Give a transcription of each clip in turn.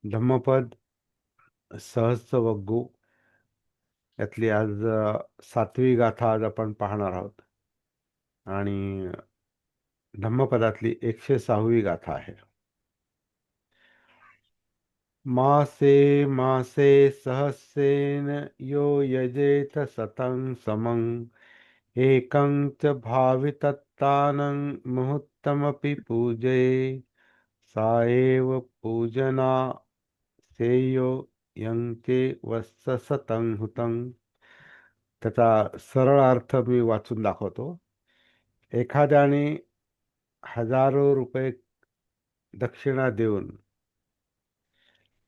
धम्मपद सहस्त्रवग्गू यातली आज 7वी गाथा आज आपण पाहणार आहोत. आणि धम्मपदातली 106वी गाथा आहे. मासे मासे सहस्रेण यो यजेत सतं समं एकं च भावितत्तानं मुहूर्तमपि पूजये सा एव पूजना सेयो यंचे वत्स सतं हुतं. त्याचा सरळ अर्थ मी वाचून दाखवतो. एखाद्याने हजारो रुपये दक्षिणा देऊन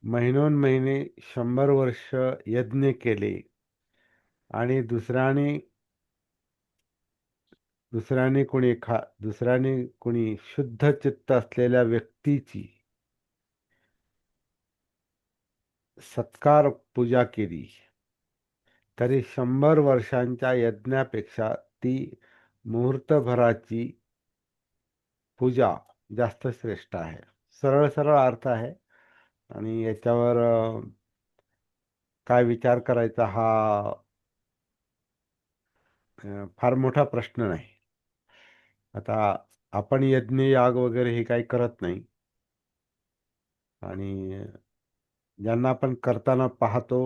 महिनोन्महिने 100 वर्ष यज्ञ केले आणि दुसऱ्याने कोणी शुद्ध चित्त असलेल्या व्यक्तीची सत्कार पूजा केली तरी 100 वर्षांच्या यज्ञापेक्षा ती मुहूर्तभराची पूजा जास्त श्रेष्ठ आहे. सरळ सरळ अर्थ आहे आणि याच्यावर काय विचार करायचा हा फार मोठा प्रश्न नाही. आता आपण यज्ञ याग वगैरे हे काही करत नाही आणि ज्यांना आपण करताना पाहतो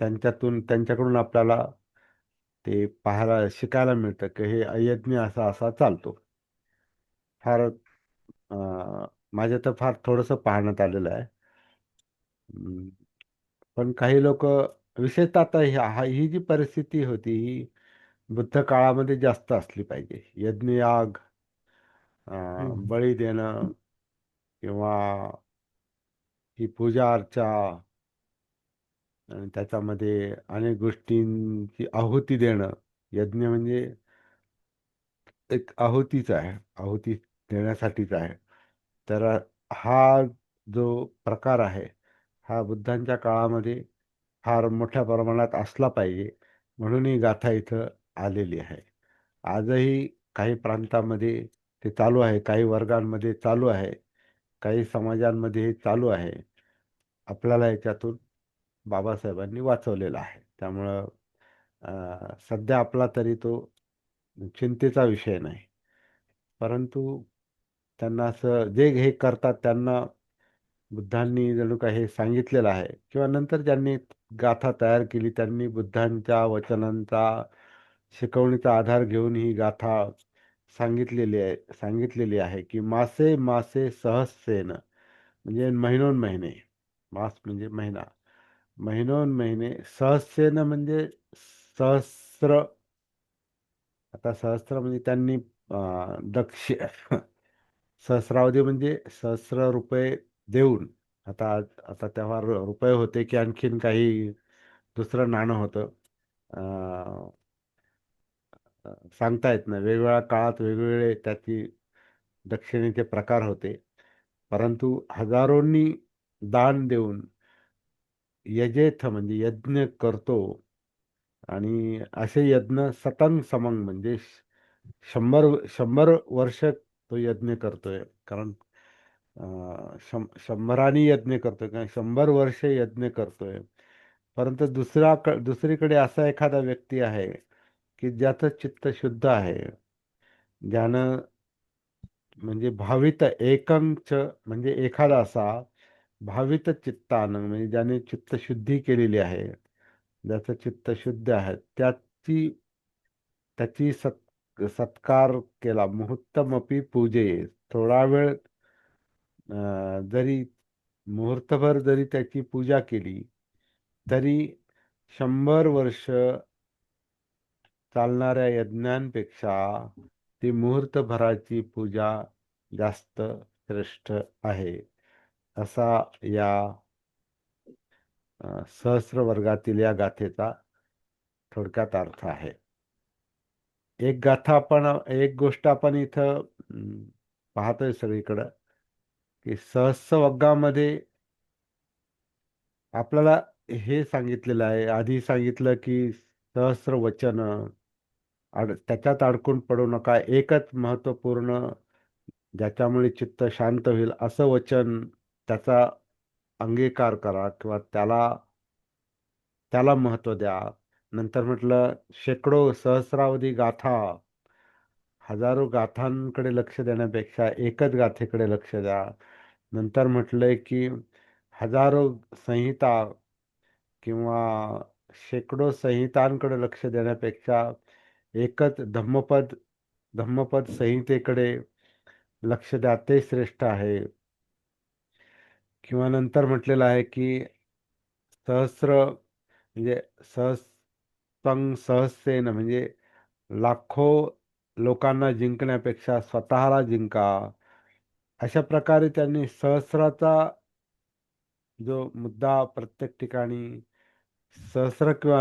त्यांच्याकडून आपल्याला ते पाहायला शिकायला मिळतं की हे यज्ञ असा असा चालतो. फार माझ्या तर फार थोडंसं पाहण्यात आलेलं आहे. पण काही लोक विशेषतः आता ही जी परिस्थिती होती ही बुद्ध काळामध्ये जास्त असली पाहिजे. यज्ञयाग हम्म. बळी देणं किंवा ही पूजा अर्चा आणि त्याच्यामध्ये अनेक गोष्टींची आहुती देणं. यज्ञ म्हणजे एक आहुतीच आहे, आहुती देण्यासाठीच आहे. तर हा जो प्रकार आहे हा बुद्धांच्या काळामध्ये फार मोठ्या प्रमाणात असला पाहिजे म्हणून ही गाथा इथं आलेली आहे. आजही काही प्रांतामध्ये ते चालू आहे, काही वर्गांमध्ये चालू आहे, काही समाजांमध्ये हे चालू आहे. आपल्याला याच्यातून बाबासाहेबांनी वाचवलेला आहे. त्यामुळं सध्या आपला तरी तो चिंतेचा विषय नाही. परंतु त्यांना असं जे हे करतात त्यांना बुद्धांनी जणू काही हे सांगितलेलं आहे किंवा नंतर ज्यांनी गाथा तयार केली त्यांनी बुद्धांच्या वचनांचा शिकवणीचा आधार घेऊन ही गाथा सांगितलेली आहे की मासे मासे सहस्रेन म्हणजे महिनोन्महिने. मास म्हणजे महिना. महिनोन्महिने सहस्रेन म्हणजे सहस्र. आता सहस्त्र म्हणजे त्यांनी दक्ष सहस्रावधी म्हणजे सहस्र रुपये देऊन. आता आता तेव्हा रुपये होते की आणखीन काही दुसरं नाणं होतं. अं, सांगता येत नाही. वेगवेगळ्या काळात वेगवेगळे त्याची दक्षिणेचे प्रकार होते. परंतु हजारोंनी दान देऊन यजेथ म्हणजे यज्ञ करतो आणि असे यज्ञ सतंग समंग म्हणजे 100 वर्ष तो यज्ञ करतोय. कारण 100 यज्ञ करतोय कारण 100 वर्ष यज्ञ करतोय. परंतु दुसरीकडे असा एखादा व्यक्ती आहे की ज्याचं चित्त शुद्ध आहे, ज्यानं म्हणजे भावित एकंच म्हणजे एखादा असा भावित चित्तानं म्हणजे ज्याने चित्तशुद्धी केलेली आहे, ज्याचं चित्त शुद्ध आहे त्याची सत्कार केला. मुहूर्तमपी पूजे थोडा वेळ जरी मुहूर्तभर जरी त्याची पूजा केली तरी 100 वर्ष चालणाऱ्या यज्ञांपेक्षा ती मुहूर्तभराची पूजा जास्त श्रेष्ठ आहे. असा या सहस्र वर्गातील या गाथेचा थोडक्यात अर्थ आहे. एक गोष्ट आपण इथं पाहतोय सगळीकडं की सहस्रवग्गामध्ये आपल्याला हे सांगितलेलं आहे. आधी सांगितलं की सहस्र वचन त्याच्यात अडकून पडू नका. एकच महत्वपूर्ण ज्याच्यामुळे चित्त शांत होईल असं वचन, त्याचा अंगीकार करा किंवा त्याला त्याला महत्त्व द्या. नंतर म्हटलं शेकडो सहस्रावधी गाथा, हजारो गाथांकडे लक्ष देण्यापेक्षा एकच गाथेकडे लक्ष द्या. नंतर म्हटलंय की हजारो संहिता किंवा शेकडो संहितांकडे लक्ष देण्यापेक्षा एकच धम्मपद संहितेकडे लक्ष द्या, ते श्रेष्ठ आहे. किंवा नंतर म्हटलेलं आहे की सहस्र म्हणजे सहस्सेन म्हणजे लाखो लोकांना जिंकण्यापेक्षा स्वतःला जिंका. अशा प्रकारे त्यांनी सहस्राचा जो मुद्दा प्रत्येक ठिकाणी सहस्र किंवा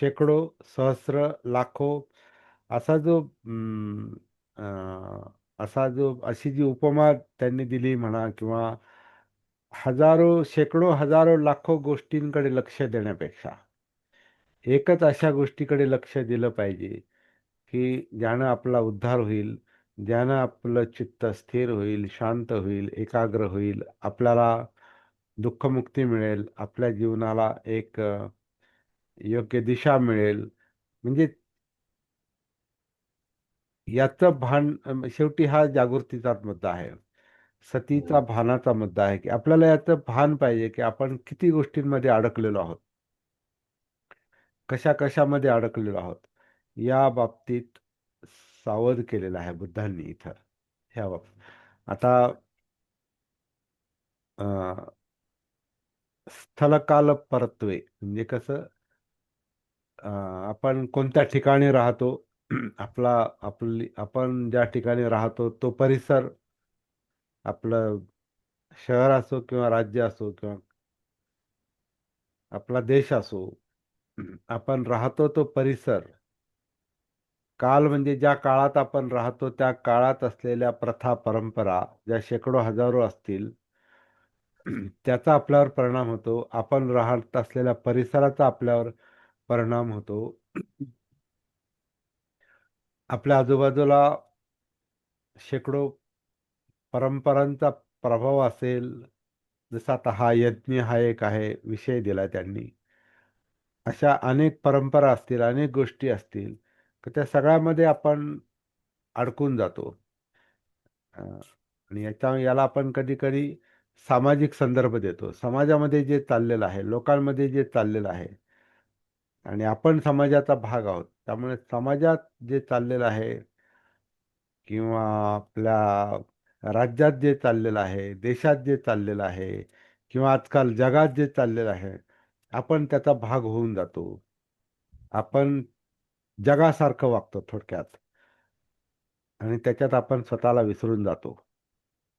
शेकडो, सहस्र, लाखो असा जो अशी जी उपमा त्यांनी दिली म्हणा, किंवा शेकडो, हजारो, लाखो गोष्टींकडे लक्ष देण्यापेक्षा एकच अशा गोष्टीकडे लक्ष दिलं पाहिजे की ज्यानं आपला उद्धार होईल, ज्यानं आपलं चित्त स्थिर होईल, शांत होईल, एकाग्र होईल, आपल्याला दुःखमुक्ती मिळेल, आपल्या जीवनाला एक योग्य दिशा मिळेल. म्हणजे याचं भान, शेवटी हा जागृतीचाच मुद्दा आहे. सतीचा हम्म. भानाचा मुद्दा आहे की आपल्याला याचं भान पाहिजे की आपण किती गोष्टींमध्ये अडकलेलो आहोत, कशा कशामध्ये अडकलेलो आहोत. या बाबतीत सावध केलेलं आहे बुद्धांनी इथं, ह्या बाबतीत. आता स्थलकाल परत्वे म्हणजे कसं, आपण कोणत्या ठिकाणी राहतो, आपण ज्या ठिकाणी राहतो तो परिसर, आपलं शहर असो किंवा राज्य असो किंवा आपला देश असो, आपण राहतो तो परिसर. काल म्हणजे ज्या काळात आपण राहतो त्या काळात असलेल्या प्रथा परंपरा ज्या शेकडो हजारो असतील, त्याचा आपल्यावर परिणाम होतो. आपण राहत असलेल्या परिसराचा आपल्यावर परिणाम होतो. आपल्या आजूबाजूला शेकडो परंपरांचा प्रभाव असेल. जसा आता हा यज्ञ हा एक आहे, विषय दिला त्यांनी. अशा अनेक परंपरा असतील, अनेक गोष्टी असतील, तर त्या सगळ्यामध्ये आपण अडकून जातो. आणि याला आपण कधी कधी सामाजिक संदर्भ देतो. समाजामध्ये जे चाललेलं आहे, लोकांमध्ये जे चाललेलं आहे, आणि आपण समाजाचा भाग आहोत, त्यामुळे समाजात जे चाललेलं आहे किंवा आपल्या राज्यात जे चाललेलं आहे, देशात जे चाललेलं आहे, किंवा आजकाल जगात जे चाललेलं आहे, आपण त्याचा भाग होऊन जातो. आपण जगासारखं वागतो थोडक्यात, आणि त्याच्यात आपण स्वतःला विसरून जातो.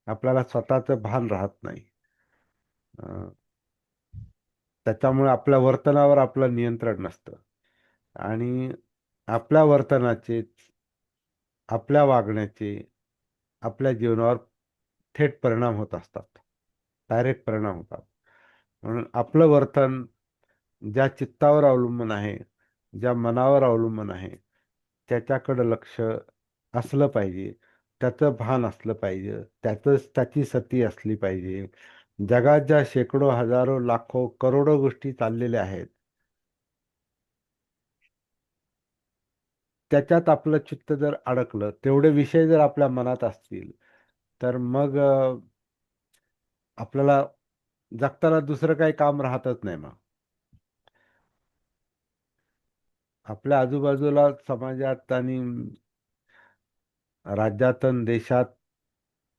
आपल्याला स्वतःचं भान राहत नाही. अं, त्याच्यामुळे आपल्या वर्तनावर आपलं नियंत्रण नसतं, आणि आपल्या वर्तनाचे, आपल्या वागण्याचे आपल्या जीवनावर थेट परिणाम होत असतात, डायरेक्ट परिणाम होतात. म्हणून आपलं वर्तन ज्या चित्तावर अवलंबून आहे, ज्या मनावर अवलंबून आहे, त्याच्याकडं लक्ष असलं पाहिजे. त्याचं भान असलं पाहिजे, त्याची सती असली पाहिजे. जगात ज्या शेकडो, हजारो, लाखो, करोडो गोष्टी चाललेल्या आहेत, त्याच्यात आपलं चित्त जर अडकलं, तेवढे विषय जर आपल्या मनात असतील, तर मग आपल्याला जगताना दुसरं काही काम राहतच नाही मग. आपल्या आजूबाजूला, समाजात आणि राज्यात आणि देशात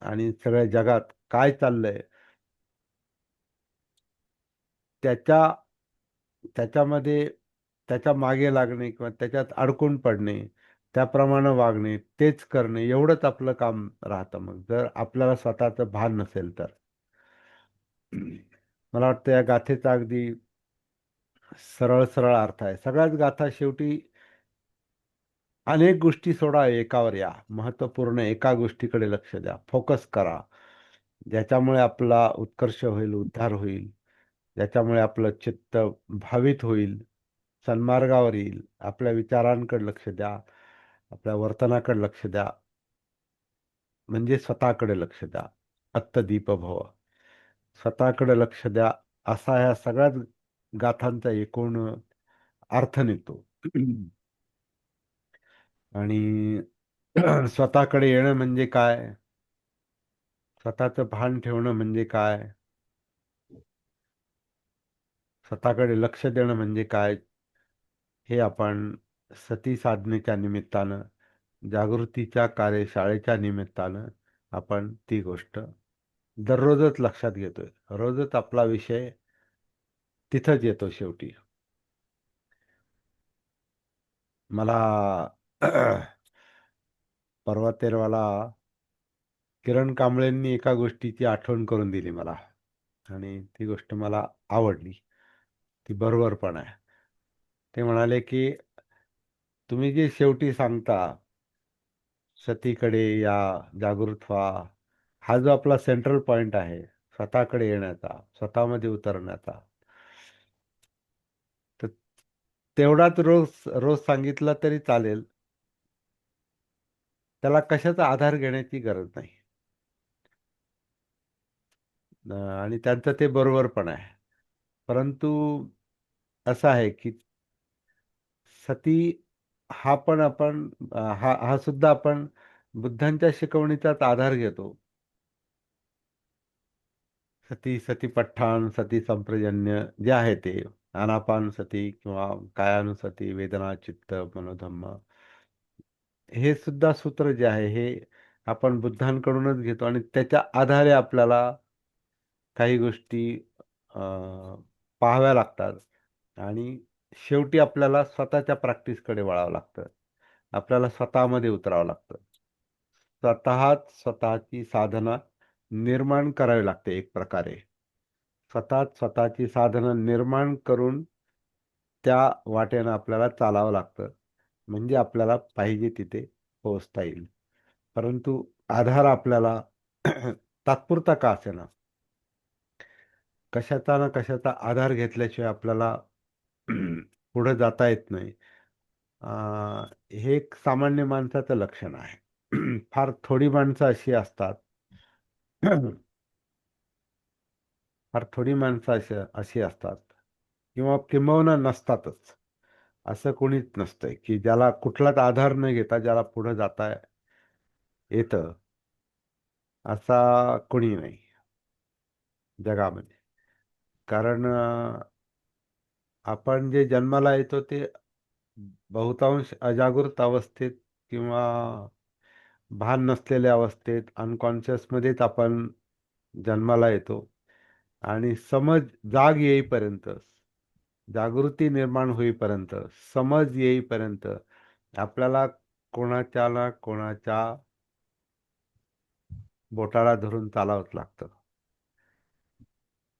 आणि सगळ्या जगात काय चाललंय, त्याच्या त्याच्यामध्ये त्याच्या मागे लागणे किंवा त्याच्यात अडकून पडणे, त्याप्रमाणे वागणे, तेच करणे, एवढंच आपलं काम राहतं. मग जर आपल्याला स्वतःचं भान नसेल तर. मला वाटतं या गाथेचा अगदी सरळ सरळ अर्थ आहे. सगळ्याच गाथा शेवटी अनेक गोष्टी सोडा, एकावर या. महत्त्वपूर्ण एका गोष्टीकडे लक्ष द्या, फोकस करा. ज्याच्यामुळे आपला उत्कर्ष होईल, उद्धार होईल, ज्याच्यामुळे आपलं चित्त भावित होईल, सन्मार्गावर येईल. आपल्या विचारांकडे लक्ष द्या, आपल्या वर्तनाकडे लक्ष द्या. म्हणजे स्वतःकडे लक्ष द्या. अत्तदीप भव. स्वतःकडे लक्ष द्या, असा ह्या सगळ्याच गाथांचा एकूण अर्थ निघतो. आणि स्वतःकडे येणं म्हणजे काय? स्वतःचं भान ठेवणं म्हणजे काय? स्वतःकडे लक्ष देणं म्हणजे काय? हे आपण सती साधनेच्या निमित्तानं, जागृतीच्या कार्यशाळेच्या निमित्तानं आपण ती गोष्ट दररोजच लक्षात घेतोय. रोजच आपला विषय तिथंच येतो शेवटी. मला परवा तेरवाला किरण कांबळेंनी एका गोष्टीची आठवण करून दिली मला, आणि ती गोष्ट मला आवडली. ती बरोबर पण आहे. ते म्हणाले की तुम्ही जे शेवटी सांगता, सतीकडे या, जागृत व्हा, हा जो आपला सेंट्रल पॉइंट आहे स्वतःकडे येण्याचा, स्वतःमध्ये उतरण्याचा, तर तेवढाच रोज रोज सांगितला तरी चालेल. त्याला कशाचा आधार घेण्याची गरज नाही. आणि त्यांचं ते बरोबर पण आहे. परंतु असं आहे की सती हा पण आपण हा सुद्धा आपण बुद्धांच्या शिकवणीचाच आधार घेतो. सतीपट्ठाण, सती संप्रजन्य जे आहे ते आनापानसती किंवा कायानुसती, वेदना, चित्त, मनोधम्म, हे सुद्धा सूत्र जे आहे हे आपण बुद्धांकडूनच घेतो, आणि त्याच्या आधारे आपल्याला काही गोष्टी पाहाव्या लागतात. आणि शेवटी आपल्याला स्वतःच्या प्रॅक्टिसकडे वळावं लागतं. आपल्याला स्वतःमध्ये उतरावं लागतं. स्वतःची साधना निर्माण करावी लागते एक प्रकारे. स्वतःची साधना निर्माण करून त्या वाटेनं आपल्याला चालावं लागतं. म्हणजे आपल्याला पाहिजे तिथे पोहोचता येईल. परंतु आधार आपल्याला तात्पुरता का असेना, कशाचा ना कशाचा आधार घेतल्याशिवाय आपल्याला पुढे जाता येत नाही. हे एक सामान्य माणसाचं लक्षण आहे. फार थोडी माणसं अशी असतात, फार थोडी माणसं अशी असतात, किंवा किंबहुना नसतातच. असं कोणीच नसतंय की ज्याला कुठलाच आधार न घेता ज्याला पुढे जाता येतं, असा कोणी नाही जगामध्ये. कारण आपण जे जन्माला येतो ते बहुतांश अजागृत अवस्थेत किंवा भान नसलेल्या अवस्थेत, अनकॉन्शियस मध्येच आपण जन्माला येतो. आणि समज जाग येईपर्यंत, जागृती निर्माण होईपर्यंत, समज येईपर्यंत आपल्याला कोणाच्या ना कोणाच्या बोटाला धरून चालावंच लागतं.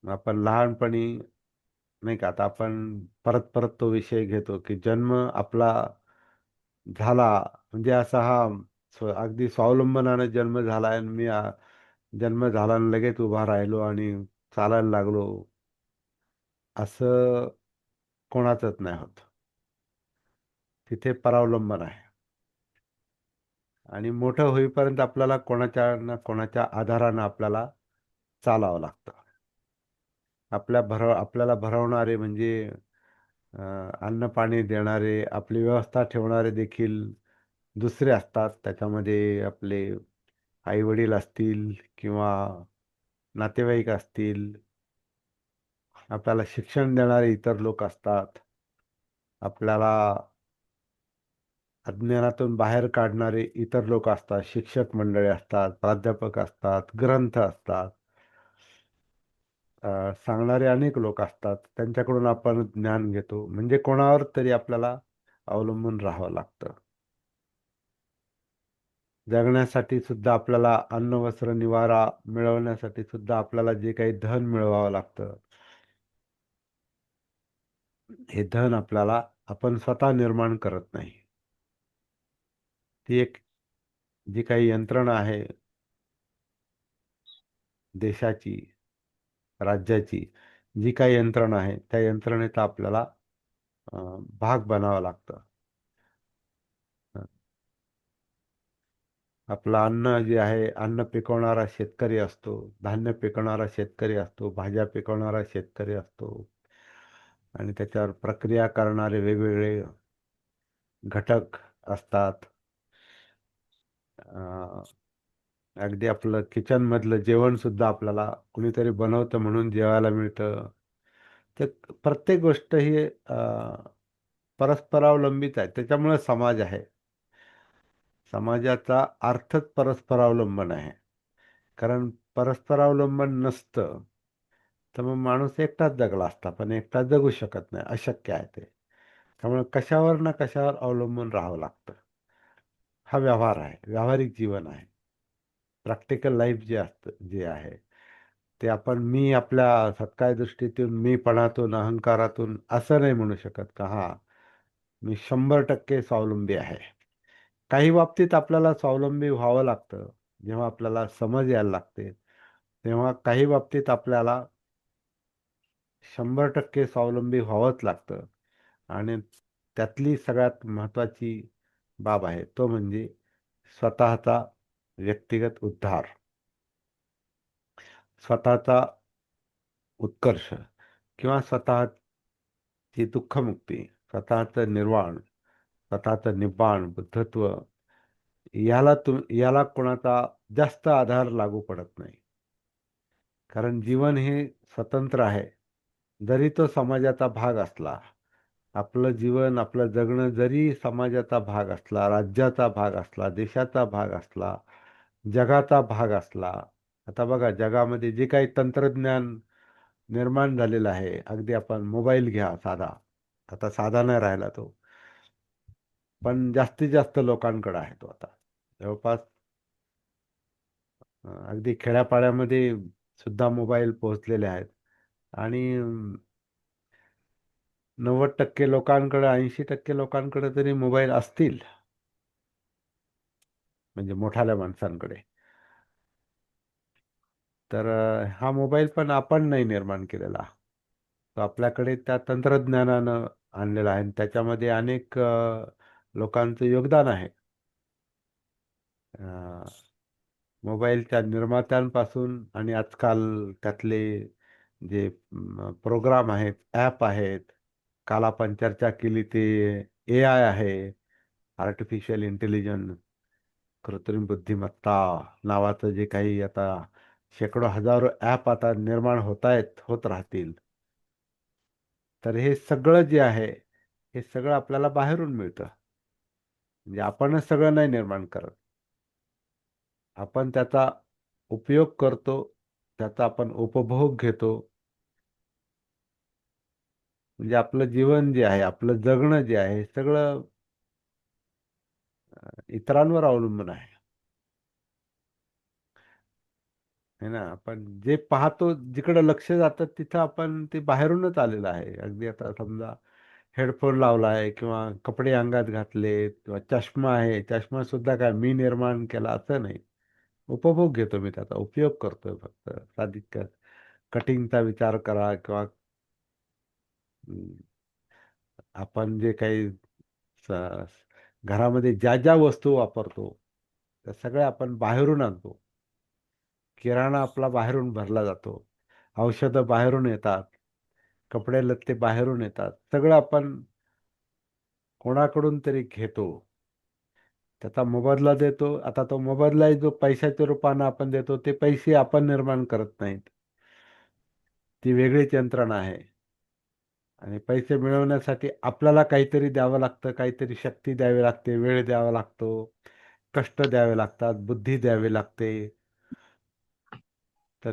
आपण लहानपणी, नाही का, आता आपण परत परत तो विषय घेतो की जन्म आपला झाला म्हणजे असा हा अगदी स्वावलंबनाने जन्म झाला, आणि मी जन्म झाला आणि लगेच उभा राहिलो आणि चालायला लागलो, असं कोणाचंच नाही होत. तिथे परावलंबन आहे. आणि मोठं होईपर्यंत आपल्याला कोणाच्या ना कोणाच्या आधारानं आपल्याला चालावं लागतं. आपल्याला भरवणारे म्हणजे अन्न पाणी देणारे, आपली व्यवस्था ठेवणारे देखील दुसरे असतात. त्याच्यामध्ये आपले आई वडील असतील किंवा नातेवाईक असतील, आपल्याला शिक्षण देणारे इतर लोक असतात, आपल्याला अज्ञानातून बाहेर काढणारे इतर लोक असतात, शिक्षक मंडळी असतात, प्राध्यापक असतात, ग्रंथ असतात, सांगणारे अनेक लोक असतात. त्यांच्याकडून आपण ज्ञान घेतो. म्हणजे कोणावर तरी आपल्याला अवलंबून राहावं लागतं. जगण्यासाठी सुद्धा आपल्याला अन्न, वस्त्र, निवारा मिळवण्यासाठी सुद्धा आपल्याला जे काही धन मिळवावं लागतं, हे धन आपल्याला आपण स्वतः निर्माण करत नाही. ती एक जी काही यंत्रणा आहे देशाची, राज्याची, जी काही यंत्रणा आहे त्या यंत्रणेचा आपल्याला भाग बनावं लागतं. आपलं अन्न जे आहे, अन्न पिकवणारा शेतकरी असतो, धान्य पिकवणारा शेतकरी असतो, भाज्या पिकवणारा शेतकरी असतो आणि त्याच्यावर प्रक्रिया करणारे वेगवेगळे घटक असतात. अं, अगदी आपलं किचन मधलं जेवण सुद्धा आपल्याला कुणीतरी बनवतं म्हणून जेवायला मिळतं. तर प्रत्येक गोष्ट ही परस्परावलंबीच आहे. त्याच्यामुळे समाज आहे. समाजाचा अर्थच परस्परावलंबन आहे. कारण परस्परावलंबन नसतं तर मग माणूस एकटाच जगला असता, पण एकटा जगू शकत नाही, अशक्य आहे ते. त्यामुळे कशावर ना कशावर अवलंबून राहावं लागतं. हा व्यवहार आहे, व्यावहारिक जीवन आहे. प्रॅक्टिकल लाईफ जे असतं, जे आहे ते आपण मी आपल्या सत्काय दृष्टीतून, मीपणातून, अहंकारातून असं नाही म्हणू शकत का हा मी 100% स्वावलंबी आहे. काही बाबतीत आपल्याला स्वावलंबी व्हावं लागतं. जेव्हा आपल्याला समज यायला लागते, तेव्हा काही बाबतीत आपल्याला 100% स्वावलंबी व्हावंच लागतं. आणि त्यातली सगळ्यात महत्वाची बाब आहे तो म्हणजे स्वतःचा व्यक्तिगत उद्धार, स्वतःचा उत्कर्ष किंवा स्वतःची दुःखमुक्ती, स्वतःचं निर्वाण, स्वतःचं निब्बाण, बुद्धत्व, याला कोणाचा जास्त आधार लागू पडत नाही. कारण जीवन हे स्वतंत्र आहे. जरी तो समाजाचा भाग असला, आपलं जीवन, आपलं जगणं जरी समाजाचा भाग असला, राज्याचा भाग असला, देशाचा भाग असला, जगाचा भाग असला. आता बघा, जगामध्ये जे काही तंत्रज्ञान निर्माण झालेलं आहे, अगदी आपण मोबाईल घ्या साधा. आता साधा नाही राहिला तो, पण जास्तीत जास्त लोकांकडे आहे तो आता. जवळपास अगदी खेड्यापाड्यामध्ये सुद्धा मोबाईल पोहोचलेले आहेत. आणि 90% लोकांकडे, 80% लोकांकडे तरी मोबाईल असतील, म्हणजे मोठाल्या माणसांकडे. तर हा मोबाईल पण आपण नाही निर्माण केलेला, तो आपल्याकडे त्या तंत्रज्ञानानं आणलेला आहे आणि त्याच्यामध्ये अनेक लोकांचं योगदान आहे. अ, मोबाईलच्या निर्मात्यांपासून आणि आजकाल त्यातले जे प्रोग्राम आहेत, ॲप आहेत, काल आपण चर्चा केली ते AI आहे, आर्टिफिशियल इंटेलिजन्स, कृत्रिम बुद्धिमत्ता नावाचं जे काही आता शेकडो हजारो ॲप आता निर्माण होत आहेत, होत राहतील. तर हे सगळं जे आहे, हे सगळं आपल्याला बाहेरून मिळतं. म्हणजे आपणच सगळं नाही निर्माण करत. आपण त्याचा उपयोग करतो, त्याचा आपण उपभोग घेतो. म्हणजे आपलं जीवन जे आहे, आपलं जगणं जे आहे, हे सगळं इतरांवर अवलंबून आहे. है ना? आपण जे पाहतो, जिकडे लक्ष जातं तिथं आपण ते बाहेरूनच आलेलं आहे. अगदी आता समजा हेडफोन लावला आहे किंवा कपडे अंगात घातले किंवा चष्मा आहे, चष्मा सुद्धा काय मी निर्माण केला असं नाही. उपभोग घेतो मी त्याचा, उपयोग करतोय फक्त. साधिक कटिंगचा विचार करा किंवा अं, आपण जे काही स- घरामध्ये ज्या ज्या वस्तू वापरतो त्या सगळ्या आपण बाहेरून आणतो. किराणा आपला बाहेरून भरला जातो, औषधं बाहेरून येतात, कपडे लत्ते बाहेरून येतात, सगळं आपण कोणाकडून तरी घेतो, त्याचा मोबदला देतो. आता तो मोबदलाही जो पैशाच्या रूपानं आपण देतो, ते पैसे आपण निर्माण करत नाहीत, ती वेगळीच यंत्रणा आहे. आणि पैसे मिळवण्यासाठी आपल्याला काहीतरी द्यावं लागतं, काहीतरी शक्ती द्यावी लागते, वेळ द्यावा लागतो, कष्ट द्यावे लागतात, बुद्धी द्यावी लागते. तर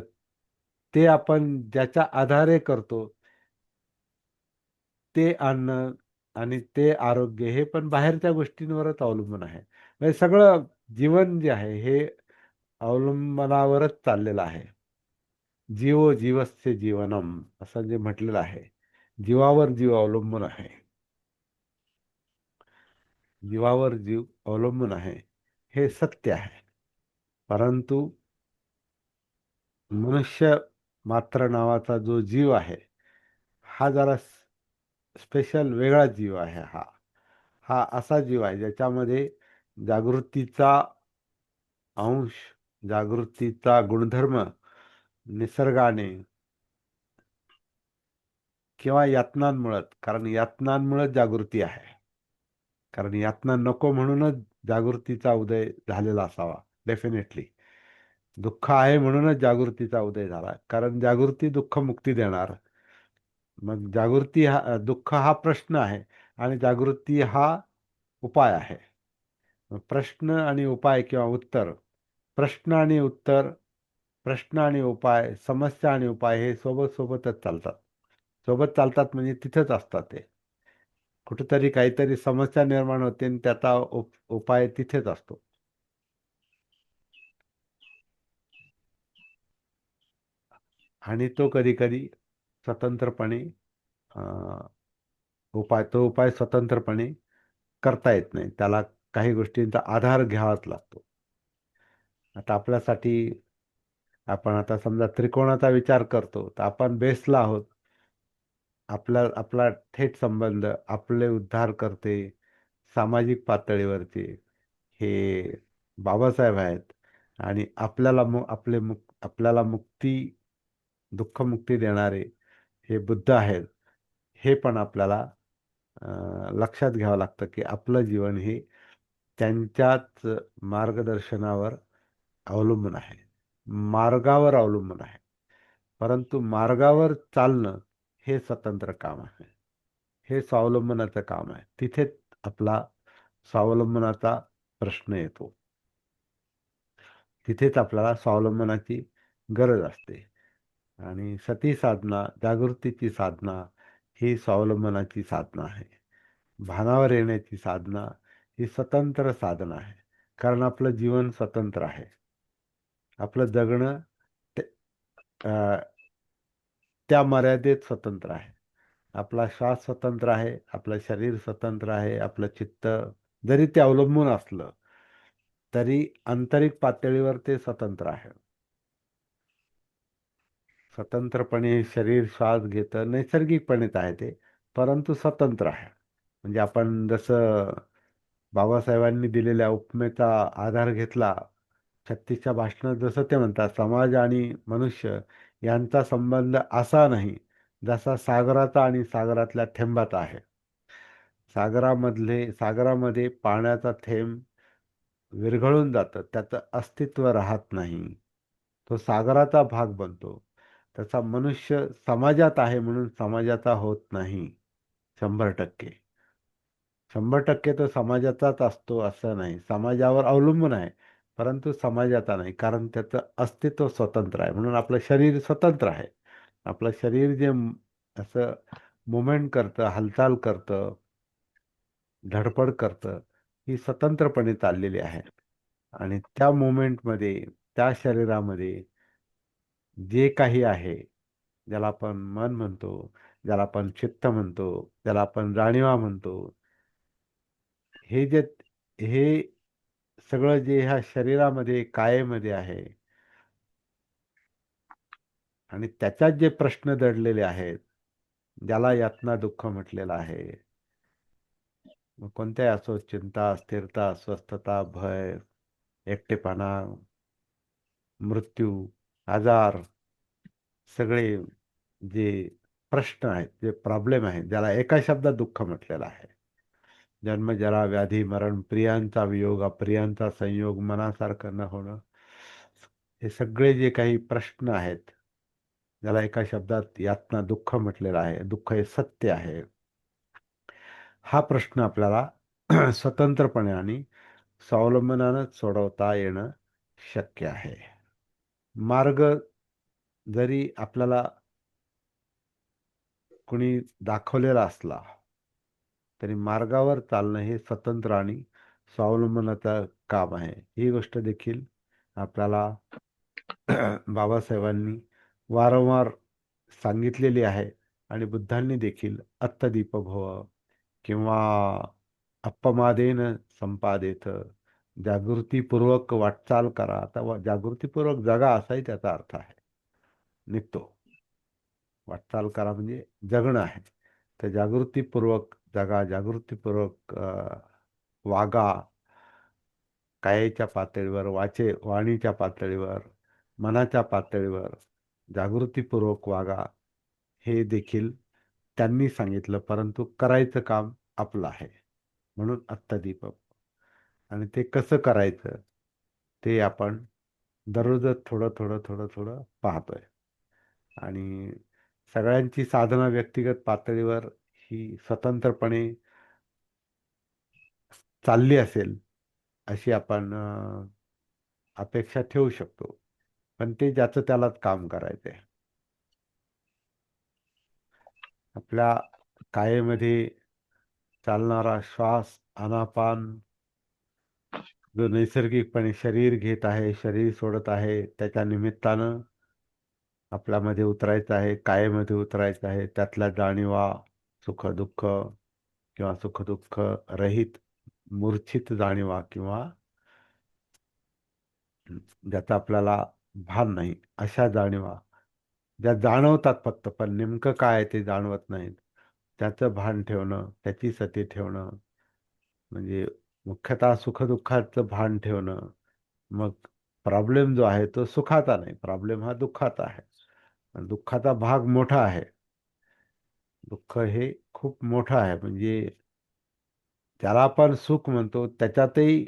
ते आपण ज्याच्या आधारे करतो, ते अन्न आणि ते आरोग्य हे पण बाहेरच्या गोष्टींवरच अवलंबून आहे. म्हणजे सगळं जीवन जे आहे हे अवलंबनावरच चाललेलं आहे. जीवो जीवस्य जीवनम असं जे म्हटलेलं आहे, जीवावर जीव अवलंबून आहे. जीवावर जीव अवलंबून आहे, हे सत्य आहे. परंतु मनुष्य मात्र नावाचा जो जीव आहे, हा जरा स्पेशल वेगळा जीव आहे. हा हा असा जीव आहे ज्याच्यामध्ये जागृतीचा अंश जागृतीचा गुणधर्म निसर्गाने किंवा यातनांमुळं, कारण यातनांमुळं जागृती आहे. कारण यातना नको म्हणूनच जागृतीचा उदय झालेला असावा. डेफिनेटली दुःख आहे म्हणूनच जागृतीचा उदय झाला, कारण जागृती दुःख मुक्ती देणार. मग जागृती हा दुःख हा प्रश्न आहे आणि जागृती हा उपाय आहे. मग प्रश्न आणि उपाय किंवा उत्तर, प्रश्न आणि उत्तर, प्रश्न आणि उपाय, समस्या आणि उपाय हे सोबत सोबतच चालतात. सोबत चालतात म्हणजे तिथेच असतात ते. कुठेतरी काहीतरी समस्या निर्माण होते आणि त्याचा उपाय तिथेच असतो. आणि तो कधी कधी स्वतंत्रपणे तो उपाय स्वतंत्रपणे करता येत नाही. त्याला काही गोष्टींचा आधार घ्यावाच लागतो. आता आपल्यासाठी, आपण आता समजा त्रिकोणाचा विचार करतो तर आपण बेसला आहोत. आपला थेट संबंध आपले उद्धार करते सामाजिक पातळीवरचे हे बाबासाहेब आहेत. आणि आपल्याला दुःखमुक्ती देणारे हे बुद्ध आहेत. हे पण आपल्याला लक्षात घ्यावं लागतं की आपलं जीवन हे त्यांच्याच मार्गदर्शनावर अवलंबून आहे, मार्गावर अवलंबून आहे. परंतु मार्गावर चालणं हे स्वतंत्र काम आहे, हे स्वावलंबनाचं काम आहे. तिथेच आपला स्वावलंबनाचा प्रश्न येतो. तिथेच आपल्याला स्वावलंबनाची गरज असते. आणि सती साधना, जागृतीची साधना ही स्वावलंबनाची साधना आहे. भानावर येण्याची साधना ही स्वतंत्र साधना आहे. कारण आपलं जीवन स्वतंत्र आहे. आपलं जगणं ते- अं, त्या मर्यादेत स्वतंत्र आहे. आपला श्वास स्वतंत्र आहे, आपलं शरीर स्वतंत्र आहे, आपलं चित्त जरी ते अवलंबून असलं तरी आंतरिक पातळीवर ते स्वतंत्र आहे. स्वतंत्रपणे शरीर श्वास घेतं, नैसर्गिकपणेच आहे ते, परंतु स्वतंत्र आहे. म्हणजे आपण जसं बाबासाहेबांनी दिलेल्या उपमेचा आधार घेतला, 36च्या भाषणात जसं ते म्हणतात, समाज आणि मनुष्य यांचा संबंध असा नाही जसा सागराचा आणि सागरातल्या थेंबाचा आहे. सागरामध्ये पाण्याचा थेंब विरघळून जातं, त्याचं अस्तित्व राहत नाही, तो सागराचा भाग बनतो. त्याचा मनुष्य समाजात आहे म्हणून समाजाचा होत नाही. 100%, 100% तो समाजाचाच असतो असं नाही. समाजावर अवलंबून आहे परंतु समाजाचा नाही, कारण त्याचं अस्तित्व स्वतंत्र आहे. म्हणून आपलं शरीर स्वतंत्र आहे. आपलं शरीर जे असं मुवमेंट करतं, हालचाल करतं, धडपड करतं, ही स्वतंत्रपणे चाललेली आहे. आणि त्या मुवमेंटमध्ये, त्या शरीरामध्ये जे काही आहे, ज्याला आपण मन म्हणतो, ज्याला आपण चित्त म्हणतो, ज्याला आपण जाणीवा म्हणतो, हे जे हे सगळं जे ह्या शरीरामध्ये कायेमध्ये आहे आणि त्याच्यात जे प्रश्न दडलेले आहेत, ज्याला यातना दुःख म्हटलेलं आहे, मग कोणत्याही असो, चिंता, अस्थिरता, अस्वस्थता, भय, एकटेपणा, मृत्यू, आजार, सगळे जे प्रश्न आहेत, जे प्रॉब्लेम आहेत, ज्याला एका शब्दात दुःख म्हटलेलं आहे, जन्म, जरा, व्याधी, मरण, प्रियांचा वियोग, अप्रियांचा संयोग, मनासारखं न होणं, हे सगळे जे काही प्रश्न आहेत, ज्याला एका शब्दात यातना दुःख म्हटलेलं आहे, दुःख हे सत्य आहे, हा प्रश्न आपल्याला स्वतंत्रपणे आणि स्वावलंबनानं सोडवता येणं शक्य आहे. मार्ग जरी आपल्याला कुणी दाखवलेला असला तरी मार्गावर चालणं हे स्वतंत्र आणि स्वावलंबनाचं काम आहे. ही गोष्ट देखील आपल्याला बाबासाहेबांनी वारंवार सांगितलेली आहे. आणि बुद्धांनी देखील अत्तदीप भव किंवा अप्पमादेन संपादेत, जागृतीपूर्वक वाटचाल करा. आता जागृतीपूर्वक जगा असाही त्याचा अर्थ आहे, निघतो. वाटचाल करा म्हणजे जगणं आहे. तर जागृतीपूर्वक जगा, जागृतीपूर्वक वागा, कायेच्या पातळीवर, वाणीच्या पातळीवर, मनाच्या पातळीवर जागृतीपूर्वक वागा, हे देखील त्यांनी सांगितलं. परंतु करायचं काम आपलं आहे. म्हणून आत्ता दीपक. आणि ते कसं करायचं ते आपण दररोजच थोडं थोडं थोडं थोडं पाहतोय. आणि सगळ्यांची साधना व्यक्तिगत पातळीवर ही स्वतंत्रपणे चालली असेल अशी आपण अपेक्षा ठेवू शकतो. पण ते ज्याचं त्यालाच काम करायचंय. आपल्या कायेमध्ये चालणारा श्वास, आनापान, जो नैसर्गिकपणे शरीर घेत आहे, शरीर सोडत आहे, त्याच्या निमित्तानं आपल्यामध्ये उतरायचं आहे, कायेमध्ये उतरायचं आहे. त्यातल्या जाणीवा, सुख दुःख किंवा सुख दुःख रहित मूर्छित जाणीवा, किंवा ज्याचा आपल्याला भान नाही अशा जाणीवा, ज्या जाणवतात फक्त पण नेमकं काय आहे ते जाणवत नाहीत, त्याचं भान ठेवणं, त्याची सती ठेवणं, म्हणजे मुख्यतः सुखदुःखाचं भान ठेवणं. मग प्रॉब्लेम जो आहे तो सुखाचा नाही, प्रॉब्लेम हा दुःखाचा आहे. आणि दुःखाचा भाग मोठा आहे. दुःख हे खूप मोठं आहे. म्हणजे त्याला आपण सुख म्हणतो, त्याच्यातही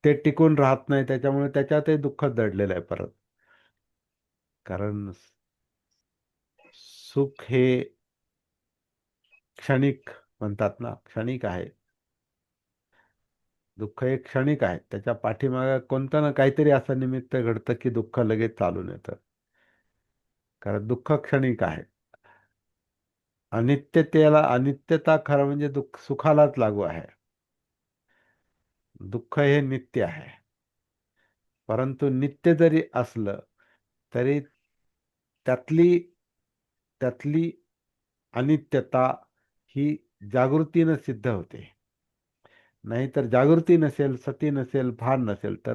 ते टिकून राहत नाही, त्याच्यामुळे त्याच्यातही दुःख दडलेलं आहे परत. कारण सुख हे क्षणिक म्हणतात ना, क्षणिक आहे. दुःख हे क्षणिक आहे. त्याच्या पाठीमागे कोणतं ना काहीतरी असं निमित्त घडतं की दुःख लगेच चालून येतं. कारण दुःख क्षणिक आहे. अनित्यता खरं म्हणजे सुखालाच लागू आहे. दुःख हे नित्य आहे. परंतु नित्य जरी असलं तरी त्यातली त्यातली अनित्यता ही जागृतीनं सिद्ध होते. नाहीतर जागृती नसेल, सती नसेल, भान नसेल, तर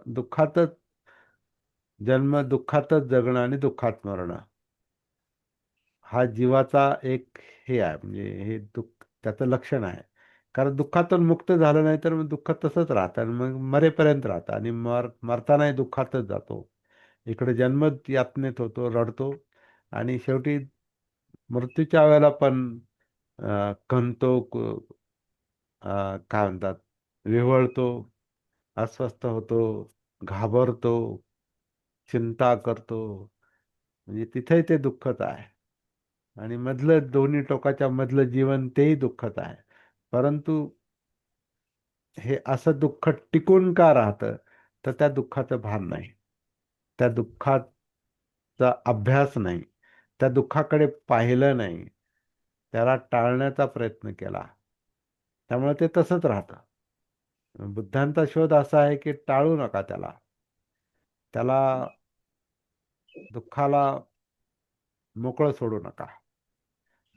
दुःखातच जन्म, दुःखातच जगणं आणि दुःखात मरणं हा जीवाचा एक हे आहे. म्हणजे हे दुःख त्याचं लक्षण आहे. कारण दुःखातून मुक्त झालं नाही तर मग दुःख तसंच राहतं आणि मग मरेपर्यंत राहतं आणि मरतानाही दुःखातच जातो. इकडे जन्म यातनेत होतो, रडतो, आणि शेवटी मृत्यूच्या वेळेला पण कणतो, काय म्हणतात, विव्हळतो, अस्वस्थ होतो, घाबरतो, चिंता करतो. म्हणजे तिथेही ते दुःखच आहे. आणि मधलं दोन्ही टोकाच्या मधलं जीवन तेही दुःखच आहे. परंतु हे असं दुःख टिकून का राहतं, तर त्या दुःखाचं भान नाही, त्या दुःखाचा अभ्यास नाही, त्या दुःखाकडे पाहिलं नाही, त्याला टाळण्याचा प्रयत्न केला, त्यामुळे ते तसंच राहतं. बुद्धांचा शोध असा आहे की टाळू नका त्याला. त्याला, दुःखाला मोकळं सोडू नका.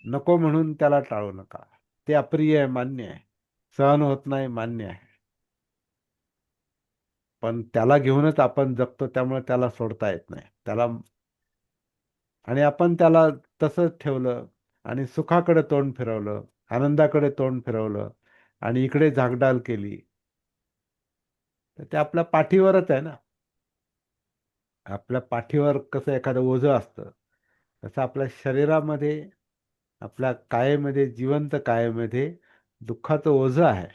नको म्हणून त्याला टाळू नका. ते अप्रिय आहे, मान्य आहे. सहन होत नाही, मान्य आहे. पण त्याला घेऊनच आपण जगतो, त्यामुळे त्याला सोडता येत नाही त्याला. आणि आपण त्याला तसंच ठेवलं आणि सुखाकडे तोंड फिरवलं, आनंदाकडे तोंड फिरवलं आणि इकडे झागडाल केली, तर ते आपल्या पाठीवरच आहे ना. आपल्या पाठीवर कसं एखादं ओझं असतं, तसं आपल्या शरीरामध्ये, आपल्या कायेमध्ये, जिवंत कायेमध्ये दुःखाचं ओझं आहे.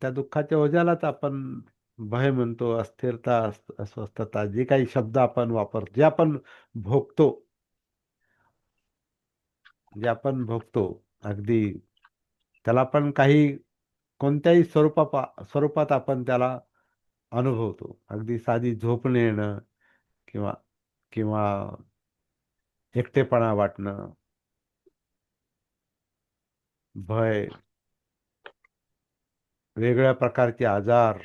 त्या दुःखाच्या ओझ्यालाच आपण भय म्हणतो, अस्थिरता, अस्वस्थता, जे काही शब्द आपण वापरतो, जे आपण भोगतो, अगदी त्याला आपण काही कोणत्याही स्वरूपात आपण त्याला अनुभवतो. अगदी साधी झोप न येणं, किंवा किंवा एकटेपणा वाटणं, भय, वेगळ्या प्रकारचे आजार,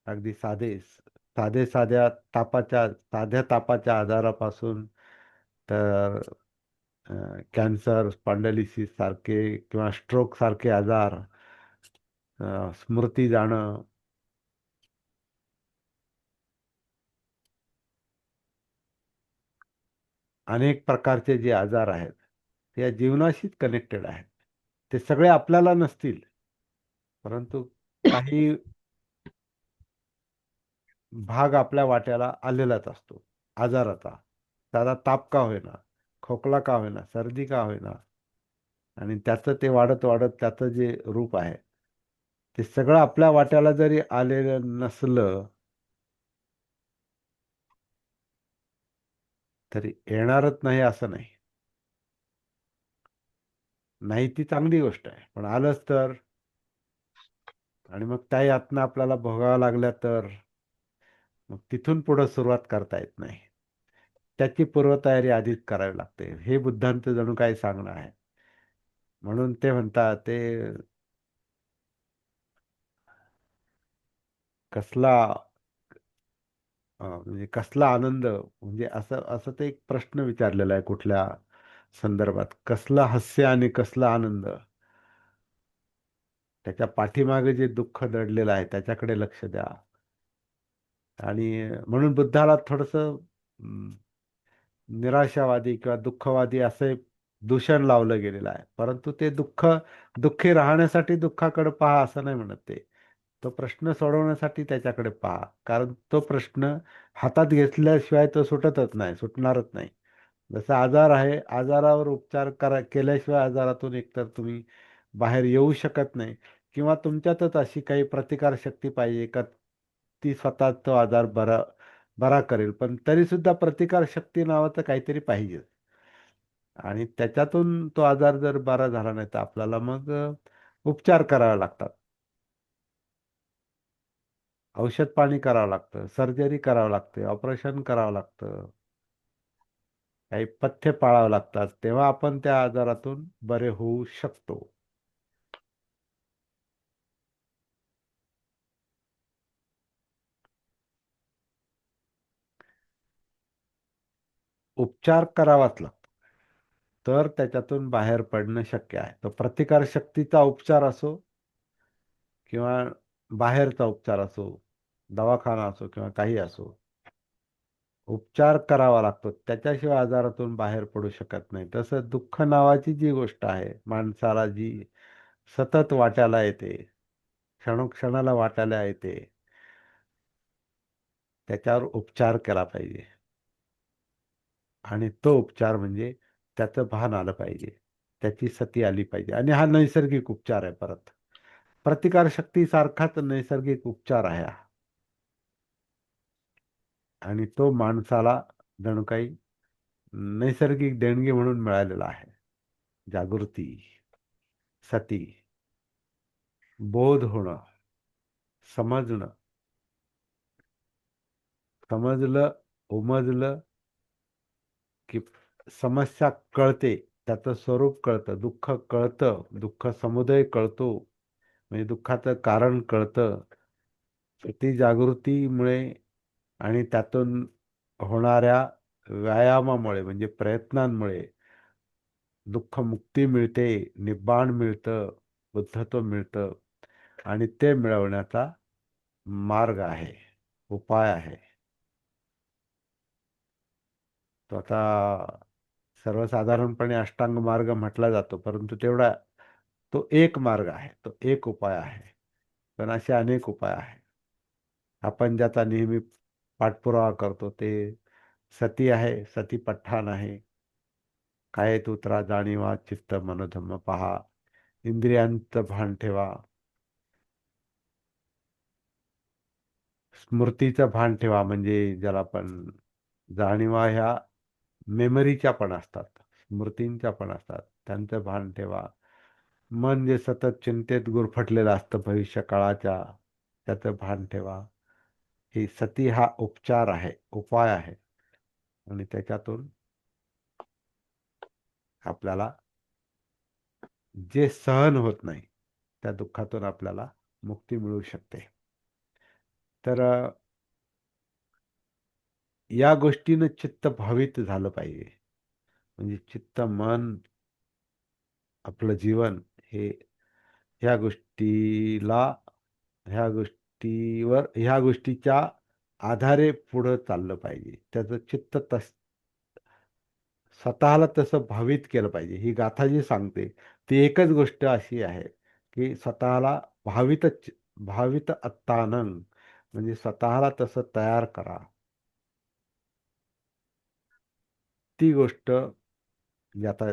अगदी साध्या तापाच्या आजारापासून तर कॅन्सर, स्पॉन्डलिसिस सारखे किंवा स्ट्रोक सारखे आजार, स्मृती जाणं, अनेक प्रकारचे जे आजार आहेत ते या जीवनाशीच कनेक्टेड आहेत. ते सगळे आपल्याला नसतील, परंतु काही भाग आपल्या वाट्याला आलेलाच असतो आजाराचा. साधा ताप का होईना, खोकला का होईना, सर्दी का होईना, आणि त्याचं ते वाढत वाढत त्याचं जे रूप आहे ते सगळं आपल्या वाट्याला जरी आलेलं नसलं तरी येणारच नाही असं नाही. नाही ती चांगली गोष्ट आहे, पण आलंच तर, आणि मग त्या यातना आपल्याला भोगाव्या लागल्या तर मग तिथून पुढे सुरुवात करता येत नाही. त्याची पूर्वतयारी आधीच करावी लागते, हे बुद्धांचं जणू काही सांगणं आहे. म्हणून ते म्हणतात ते कसला म्हणजे कसला आनंद, म्हणजे असं असं ते एक प्रश्न विचारलेला आहे कुठल्या संदर्भात, कसला हास्य आणि कसला आनंद. त्याच्या पाठीमागे जे दुःख दडलेलं आहे त्याच्याकडे लक्ष द्या. आणि म्हणून बुद्धाला थोडस निराशावादी किंवा दुःखवादी असं एक दूषण लावलं गेलेलं आहे. परंतु ते दुःखी राहण्यासाठी दुःखाकडे पहा असं नाही म्हणत ते. तो प्रश्न सोडवण्यासाठी त्याच्याकडे पहा, कारण तो प्रश्न हातात घेतल्याशिवाय तो सुटतच नाही, सुटणारच नाही. जसा आजार आहे, आजारावर उपचार केल्याशिवाय आजारातून एकतर तुम्ही बाहेर येऊ शकत नाही, किंवा तुमच्यातच अशी काही प्रतिकारशक्ती पाहिजे का ती स्वतः तो आजार बरा बरा करेल. पण तरी सुद्धा प्रतिकारशक्ती नावाचं काहीतरी पाहिजे, आणि त्याच्यातून तो आजार जर बरा झाला नाही तर आपल्याला मग उपचार करावे लागतात, औषध पाणी करावं लागतं, सर्जरी करावं लागते, ऑपरेशन करावं लागतं, काही पथ्य पाळावं लागतात, तेव्हा आपण त्या आजारातून बरे होऊ शकतो. उपचार करावाच लागतो, तर त्याच्यातून बाहेर पडणं शक्य आहे. तो प्रतिकारशक्तीचा उपचार असो किंवा बाहेरचा उपचार असो, दवाखाना असो किंवा काही असो, उपचार करावा लागतो, त्याच्याशिवाय आजारातून बाहेर पडू शकत नाही. तसं दुःख नावाची जी गोष्ट आहे माणसाला, जी सतत वाट्याला येते, क्षणोक्षणाला वाट्याला येते, त्याच्यावर उपचार केला पाहिजे. आणि तो उपचार म्हणजे त्याचं भान आलं पाहिजे, त्याची सती आली पाहिजे, आणि हा नैसर्गिक उपचार आहे. परत प्रतिकारशक्ती सारखाच नैसर्गिक उपचार आहे हा. आणि तो माणसाला जणू काही नैसर्गिक देणगी म्हणून मिळालेला आहे. जागृती, सती, बोध होणं, समजणं, समजलं, उमजलं की समस्या कळते, त्याचं स्वरूप कळतं, दुःख कळतं, दुःख समुदय कळतो, म्हणजे दुःखाचं कारण कळतं. ती जागृतीमुळे आणि त्यातून होणाऱ्या व्यायामामुळे म्हणजे प्रयत्नांमुळे दुःखमुक्ती मिळते, निब्बाण मिळतं, बुद्धत्व मिळतं, आणि ते मिळवण्याचा मार्ग आहे, उपाय आहे. तो आता सर्वसाधारणपणे अष्टांग मार्ग म्हटला जातो, परंतु तेवढा तो एक मार्ग आहे, तो एक उपाय आहे. पण असे अनेक उपाय आहेत. आपण ज्याचा नेहमी पाठपुरावा करतो ते सती आहे, सतीपठ्ठाण आहे. कायेत उतरा जाणीवा, चित्त मनोधम्म पहा, इंद्रियांचं भान ठेवा, स्मृतीचं भान ठेवा, म्हणजे ज्याला आपण जाणीवा ह्या मेमरीच्या पण असतात, स्मृतींच्या पण असतात, त्यांचं भान ठेवा. मन जे सतत चिंतेत गुरफटलेलं असतं भविष्य काळाच्या, त्याचं भान ठेवा. ही सती हा उपचार आहे, उपाय आहे, आणि त्याच्यातून आपल्याला जे सहन होत नाही त्या दुःखातून आपल्याला मुक्ती मिळू शकते. तर या गोष्टीनं चित्त भावित झालं पाहिजे. म्हणजे चित्त, मन, आपलं जीवन हे ह्या गोष्टीला, ह्या गोष्टीवर, ह्या गोष्टीच्या आधारे पुढं चाललं पाहिजे. त्याचं चित्त स्वतःला तसं भावित केलं पाहिजे. ही गाथा जी सांगते ती एकच गोष्ट अशी आहे की स्वतःला भावित भावित अत्तानं, म्हणजे स्वतःला तसं तयार करा. ती गोष्ट म्हणजे आता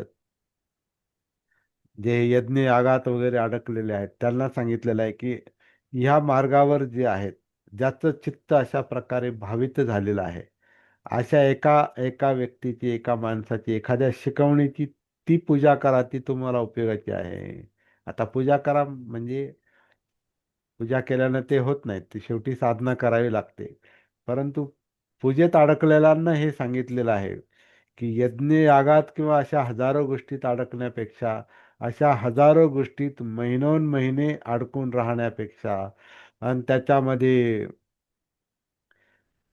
जे यज्ञ यागात वगैरे अडकलेले आहेत त्यांना सांगितलेलं आहे की ह्या मार्गावर जे आहेत, ज्याचं चित्त अशा प्रकारे भावित झालेलं आहे, अशा एका एका व्यक्तीची, एका माणसाची, एखाद्या शिकवणीची ती पूजा करा, ती तुम्हाला उपयोगाची आहे. आता पूजा करा म्हणजे पूजा केल्यानं ते होत नाही, ती शेवटी साधना करावी लागते. परंतु पूजेत अडकलेल्यांना हे सांगितलेलं आहे की यज्ञ यागात किंवा अशा हजारो गोष्टीत अडकण्यापेक्षा, अशा हजारो गोष्टीत महिनोन महिने अडकून राहण्यापेक्षा आणि त्याच्यामध्ये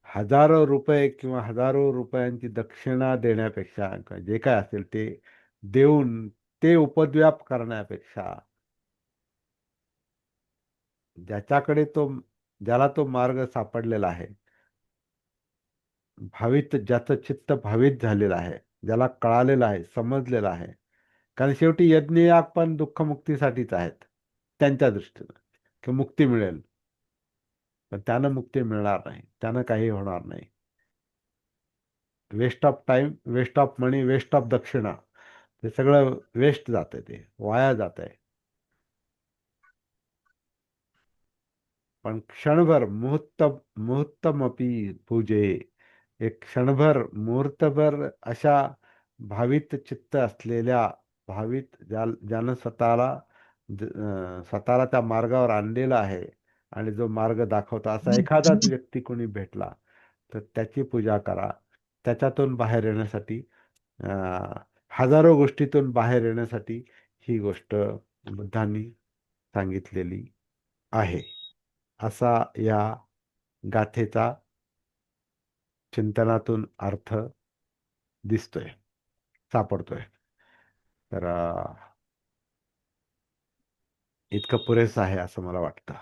हजारो रुपये किंवा हजारो रुपयांची दक्षिणा देण्यापेक्षा, जे काय असेल ते देऊन ते उपद्व्याप करण्यापेक्षा, ज्याच्याकडे तो ज्याला तो मार्ग सापडलेला आहे, भावित, ज्याचं चित्त भावित झालेलं आहे, ज्याला कळालेलं आहे, समजलेलं आहे. कारण शेवटी यज्ञ याग पण दुःखमुक्तीसाठीच आहेत त्यांच्या दृष्टीनं, की मुक्ती मिळेल. पण त्यानं मुक्ती मिळणार नाही, त्यानं काही होणार नाही. Waste of time, waste of money, waste of दक्षिणा, ते सगळं वेस्ट जातंय, ते वाया जात आहे. पण क्षणभर मुहूर्तमपी पूजे, एक क्षणभर मुहूर्तभर अशा भावित चित्त असलेल्या, भावित ज्यानं स्वतःला त्या मार्गावर आणलेला आहे आणि जो मार्ग दाखवतो असा एखादाच व्यक्ती कोणी भेटला तर त्याची पूजा करा. त्याच्यातून बाहेर येण्यासाठी, अं, हजारो गोष्टीतून बाहेर येण्यासाठी ही गोष्ट बुद्धांनी सांगितलेली आहे. असा या गाथेचा चिंतनातून अर्थ दिसतोय, सापडतोय. तर इतकं पुरेसं आहे असं मला वाटतं.